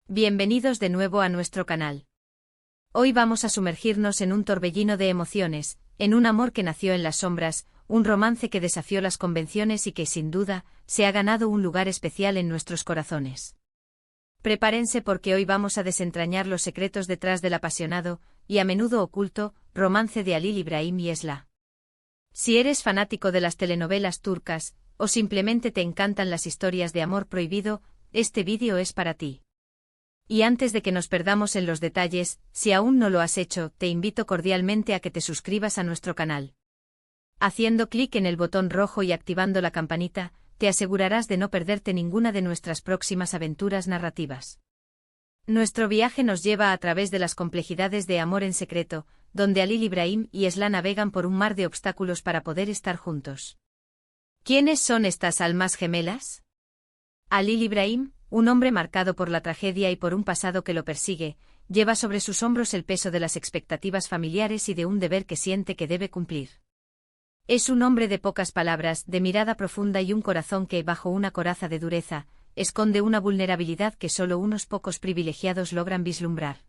Bienvenidos de nuevo a nuestro canal. Hoy vamos a sumergirnos en un torbellino de emociones, en un amor que nació en las sombras, un romance que desafió las convenciones y que, sin duda, se ha ganado un lugar especial en nuestros corazones. Prepárense porque hoy vamos a desentrañar los secretos detrás del apasionado, y a menudo oculto, romance de Halil Ibrahim y Esla. Si eres fanático de las telenovelas turcas, o simplemente te encantan las historias de amor prohibido, este vídeo es para ti. Y antes de que nos perdamos en los detalles, si aún no lo has hecho, te invito cordialmente a que te suscribas a nuestro canal. Haciendo clic en el botón rojo y activando la campanita, te asegurarás de no perderte ninguna de nuestras próximas aventuras narrativas. Nuestro viaje nos lleva a través de las complejidades de Amor en secreto, donde Halil Ibrahim y Esla navegan por un mar de obstáculos para poder estar juntos. ¿Quiénes son estas almas gemelas? Halil Ibrahim, un hombre marcado por la tragedia y por un pasado que lo persigue, lleva sobre sus hombros el peso de las expectativas familiares y de un deber que siente que debe cumplir. Es un hombre de pocas palabras, de mirada profunda y un corazón que, bajo una coraza de dureza, esconde una vulnerabilidad que solo unos pocos privilegiados logran vislumbrar.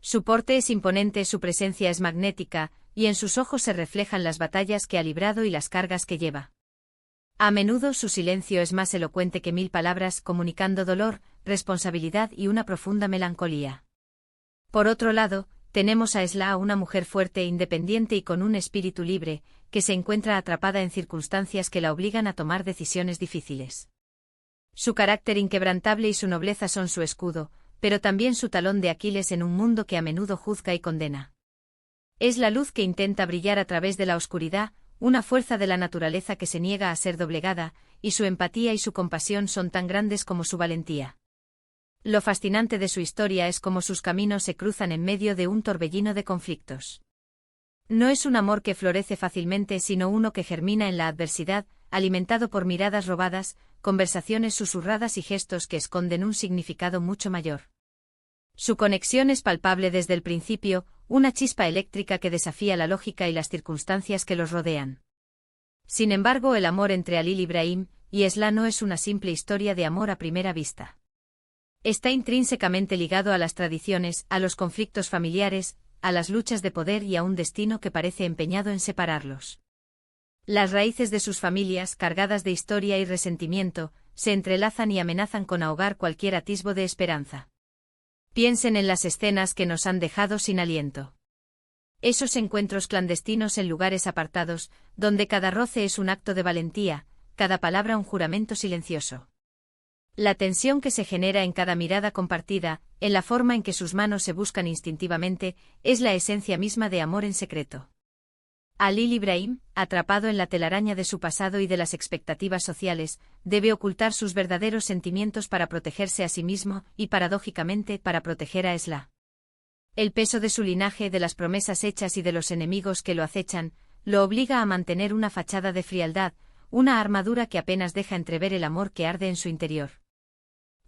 Su porte es imponente, su presencia es magnética, y en sus ojos se reflejan las batallas que ha librado y las cargas que lleva. A menudo su silencio es más elocuente que 1000 palabras, comunicando dolor, responsabilidad y una profunda melancolía. Por otro lado, tenemos a Esla, una mujer fuerte, independiente y con un espíritu libre, que se encuentra atrapada en circunstancias que la obligan a tomar decisiones difíciles. Su carácter inquebrantable y su nobleza son su escudo, pero también su talón de Aquiles en un mundo que a menudo juzga y condena. Es la luz que intenta brillar a través de la oscuridad, una fuerza de la naturaleza que se niega a ser doblegada, y su empatía y su compasión son tan grandes como su valentía. Lo fascinante de su historia es cómo sus caminos se cruzan en medio de un torbellino de conflictos. No es un amor que florece fácilmente, sino uno que germina en la adversidad, alimentado por miradas robadas, conversaciones susurradas y gestos que esconden un significado mucho mayor. Su conexión es palpable desde el principio, una chispa eléctrica que desafía la lógica y las circunstancias que los rodean. Sin embargo, el amor entre Halil Ibrahim y Esla no es una simple historia de amor a primera vista. Está intrínsecamente ligado a las tradiciones, a los conflictos familiares, a las luchas de poder y a un destino que parece empeñado en separarlos. Las raíces de sus familias, cargadas de historia y resentimiento, se entrelazan y amenazan con ahogar cualquier atisbo de esperanza. Piensen en las escenas que nos han dejado sin aliento. Esos encuentros clandestinos en lugares apartados, donde cada roce es un acto de valentía, cada palabra un juramento silencioso. La tensión que se genera en cada mirada compartida, en la forma en que sus manos se buscan instintivamente, es la esencia misma de Amor en secreto. Halil Ibrahim, atrapado en la telaraña de su pasado y de las expectativas sociales, debe ocultar sus verdaderos sentimientos para protegerse a sí mismo y, paradójicamente, para proteger a Esla. El peso de su linaje, de las promesas hechas y de los enemigos que lo acechan, lo obliga a mantener una fachada de frialdad, una armadura que apenas deja entrever el amor que arde en su interior.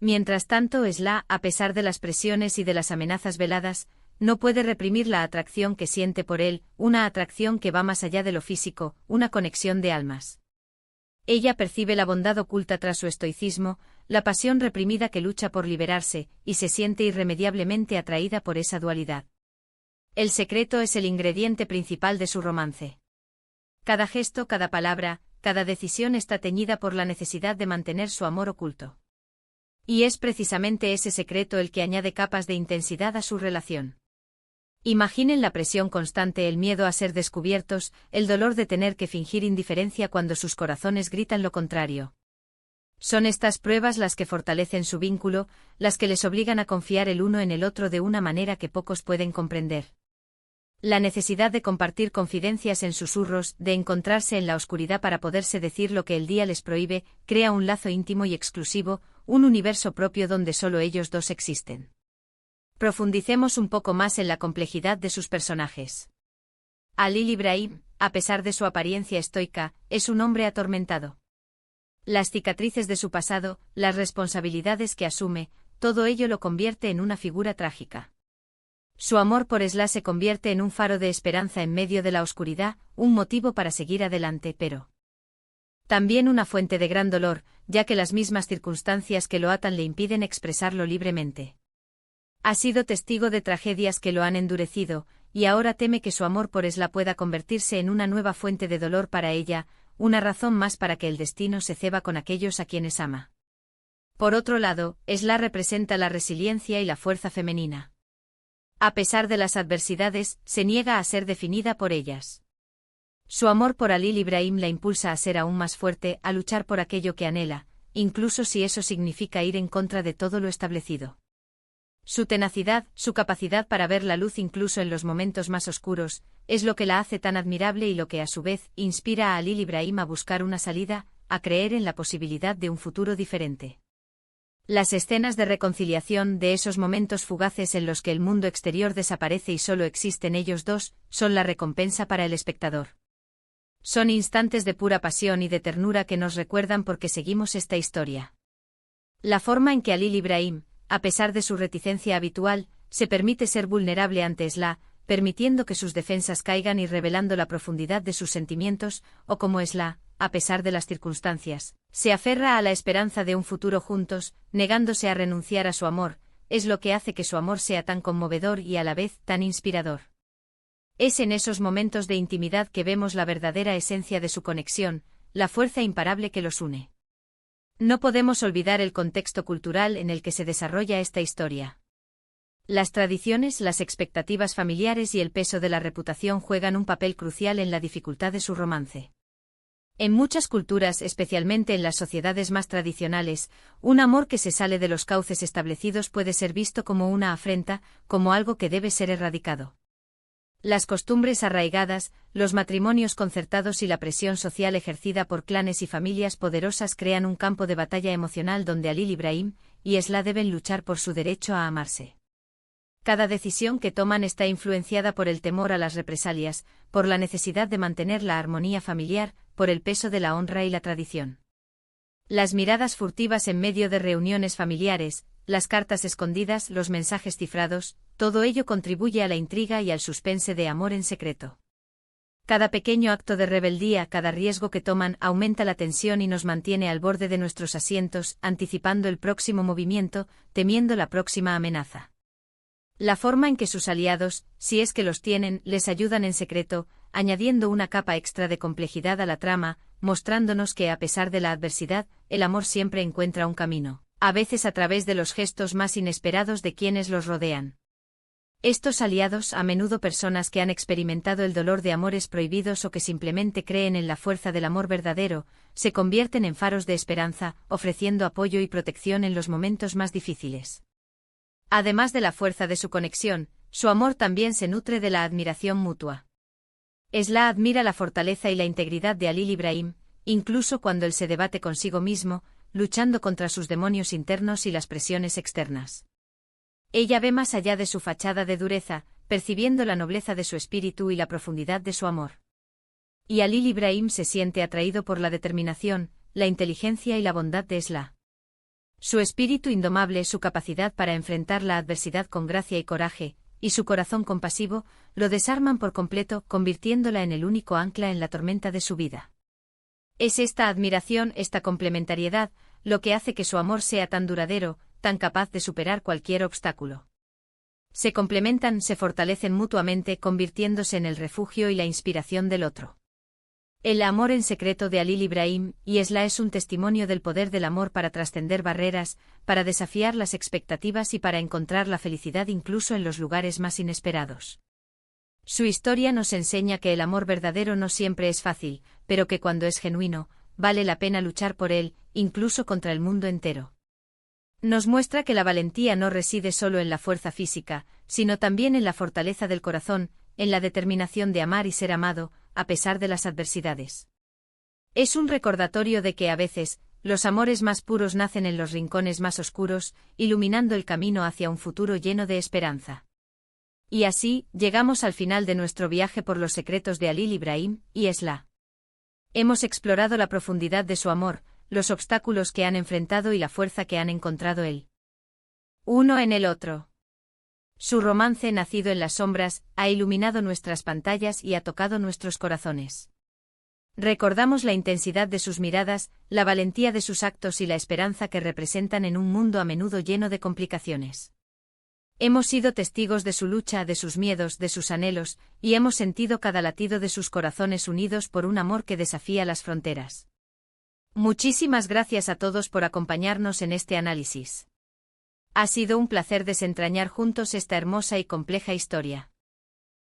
Mientras tanto, Esla, a pesar de las presiones y de las amenazas veladas, no puede reprimir la atracción que siente por él, una atracción que va más allá de lo físico, una conexión de almas. Ella percibe la bondad oculta tras su estoicismo, la pasión reprimida que lucha por liberarse, y se siente irremediablemente atraída por esa dualidad. El secreto es el ingrediente principal de su romance. Cada gesto, cada palabra, cada decisión está teñida por la necesidad de mantener su amor oculto. Y es precisamente ese secreto el que añade capas de intensidad a su relación. Imaginen la presión constante, el miedo a ser descubiertos, el dolor de tener que fingir indiferencia cuando sus corazones gritan lo contrario. Son estas pruebas las que fortalecen su vínculo, las que les obligan a confiar el uno en el otro de una manera que pocos pueden comprender. La necesidad de compartir confidencias en susurros, de encontrarse en la oscuridad para poderse decir lo que el día les prohíbe, crea un lazo íntimo y exclusivo, un universo propio donde solo ellos dos existen. Profundicemos un poco más en la complejidad de sus personajes. Halil Ibrahim, a pesar de su apariencia estoica, es un hombre atormentado. Las cicatrices de su pasado, las responsabilidades que asume, todo ello lo convierte en una figura trágica. Su amor por Esla se convierte en un faro de esperanza en medio de la oscuridad, un motivo para seguir adelante, pero También una fuente de gran dolor, ya que las mismas circunstancias que lo atan le impiden expresarlo libremente. Ha sido testigo de tragedias que lo han endurecido, y ahora teme que su amor por Esla pueda convertirse en una nueva fuente de dolor para ella, una razón más para que el destino se ceba con aquellos a quienes ama. Por otro lado, Esla representa la resiliencia y la fuerza femenina. A pesar de las adversidades, se niega a ser definida por ellas. Su amor por Alil Ibrahim la impulsa a ser aún más fuerte, a luchar por aquello que anhela, incluso si eso significa ir en contra de todo lo establecido. Su tenacidad, su capacidad para ver la luz incluso en los momentos más oscuros, es lo que la hace tan admirable y lo que a su vez inspira a Alil Ibrahim a buscar una salida, a creer en la posibilidad de un futuro diferente. Las escenas de reconciliación de esos momentos fugaces en los que el mundo exterior desaparece y solo existen ellos dos, son la recompensa para el espectador. Son instantes de pura pasión y de ternura que nos recuerdan por qué seguimos esta historia. La forma en que Alil Ibrahim, a pesar de su reticencia habitual, se permite ser vulnerable ante Esla, permitiendo que sus defensas caigan y revelando la profundidad de sus sentimientos, o como Esla, a pesar de las circunstancias, se aferra a la esperanza de un futuro juntos, negándose a renunciar a su amor, es lo que hace que su amor sea tan conmovedor y a la vez tan inspirador. Es en esos momentos de intimidad que vemos la verdadera esencia de su conexión, la fuerza imparable que los une. No podemos olvidar el contexto cultural en el que se desarrolla esta historia. Las tradiciones, las expectativas familiares y el peso de la reputación juegan un papel crucial en la dificultad de su romance. En muchas culturas, especialmente en las sociedades más tradicionales, un amor que se sale de los cauces establecidos puede ser visto como una afrenta, como algo que debe ser erradicado. Las costumbres arraigadas, los matrimonios concertados y la presión social ejercida por clanes y familias poderosas crean un campo de batalla emocional donde Alil Ibrahim y Esla deben luchar por su derecho a amarse. Cada decisión que toman está influenciada por el temor a las represalias, por la necesidad de mantener la armonía familiar, por el peso de la honra y la tradición. Las miradas furtivas en medio de reuniones familiares, las cartas escondidas, los mensajes cifrados, todo ello contribuye a la intriga y al suspense de amor en secreto. Cada pequeño acto de rebeldía, cada riesgo que toman aumenta la tensión y nos mantiene al borde de nuestros asientos, anticipando el próximo movimiento, temiendo la próxima amenaza. La forma en que sus aliados, si es que los tienen, les ayudan en secreto, añadiendo una capa extra de complejidad a la trama, mostrándonos que a pesar de la adversidad, el amor siempre encuentra un camino, a veces a través de los gestos más inesperados de quienes los rodean. Estos aliados, a menudo personas que han experimentado el dolor de amores prohibidos o que simplemente creen en la fuerza del amor verdadero, se convierten en faros de esperanza, ofreciendo apoyo y protección en los momentos más difíciles. Además de la fuerza de su conexión, su amor también se nutre de la admiración mutua. Esla admira la fortaleza y la integridad de Alil Ibrahim, incluso cuando él se debate consigo mismo, luchando contra sus demonios internos y las presiones externas. Ella ve más allá de su fachada de dureza, percibiendo la nobleza de su espíritu y la profundidad de su amor. Y Alil Ibrahim se siente atraído por la determinación, la inteligencia y la bondad de Esla. Su espíritu indomable, su capacidad para enfrentar la adversidad con gracia y coraje, y su corazón compasivo, lo desarman por completo, convirtiéndola en el único ancla en la tormenta de su vida. Es esta admiración, esta complementariedad, lo que hace que su amor sea tan duradero, tan capaz de superar cualquier obstáculo. Se complementan, se fortalecen mutuamente, convirtiéndose en el refugio y la inspiración del otro. El amor en secreto de Alil Ibrahim y Esla es un testimonio del poder del amor para trascender barreras, para desafiar las expectativas y para encontrar la felicidad incluso en los lugares más inesperados. Su historia nos enseña que el amor verdadero no siempre es fácil, pero que cuando es genuino, vale la pena luchar por él, incluso contra el mundo entero. Nos muestra que la valentía no reside solo en la fuerza física, sino también en la fortaleza del corazón, en la determinación de amar y ser amado, a pesar de las adversidades. Es un recordatorio de que a veces, los amores más puros nacen en los rincones más oscuros, iluminando el camino hacia un futuro lleno de esperanza. Y así, llegamos al final de nuestro viaje por los secretos de Alil Ibrahim y Esla. Hemos explorado la profundidad de su amor, los obstáculos que han enfrentado y la fuerza que han encontrado él uno en el otro. Su romance nacido en las sombras, ha iluminado nuestras pantallas y ha tocado nuestros corazones. Recordamos la intensidad de sus miradas, la valentía de sus actos y la esperanza que representan en un mundo a menudo lleno de complicaciones. Hemos sido testigos de su lucha, de sus miedos, de sus anhelos, y hemos sentido cada latido de sus corazones unidos por un amor que desafía las fronteras. Muchísimas gracias a todos por acompañarnos en este análisis. Ha sido un placer desentrañar juntos esta hermosa y compleja historia.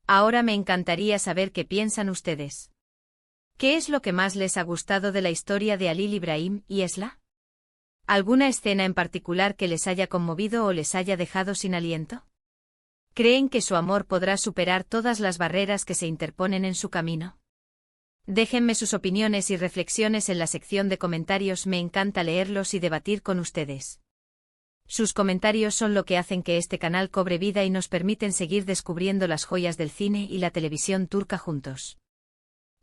Ahora me encantaría saber qué piensan ustedes. ¿Qué es lo que más les ha gustado de la historia de Halil Ibrahim y Esla? ¿Alguna escena en particular que les haya conmovido o les haya dejado sin aliento? ¿Creen que su amor podrá superar todas las barreras que se interponen en su camino? Déjenme sus opiniones y reflexiones en la sección de comentarios, me encanta leerlos y debatir con ustedes. Sus comentarios son lo que hacen que este canal cobre vida y nos permiten seguir descubriendo las joyas del cine y la televisión turca juntos.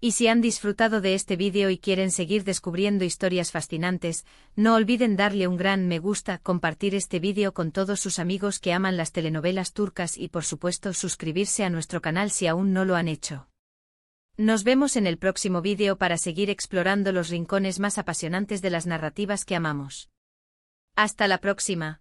Y si han disfrutado de este vídeo y quieren seguir descubriendo historias fascinantes, no olviden darle un gran me gusta, compartir este vídeo con todos sus amigos que aman las telenovelas turcas y por supuesto suscribirse a nuestro canal si aún no lo han hecho. Nos vemos en el próximo vídeo para seguir explorando los rincones más apasionantes de las narrativas que amamos. Hasta la próxima.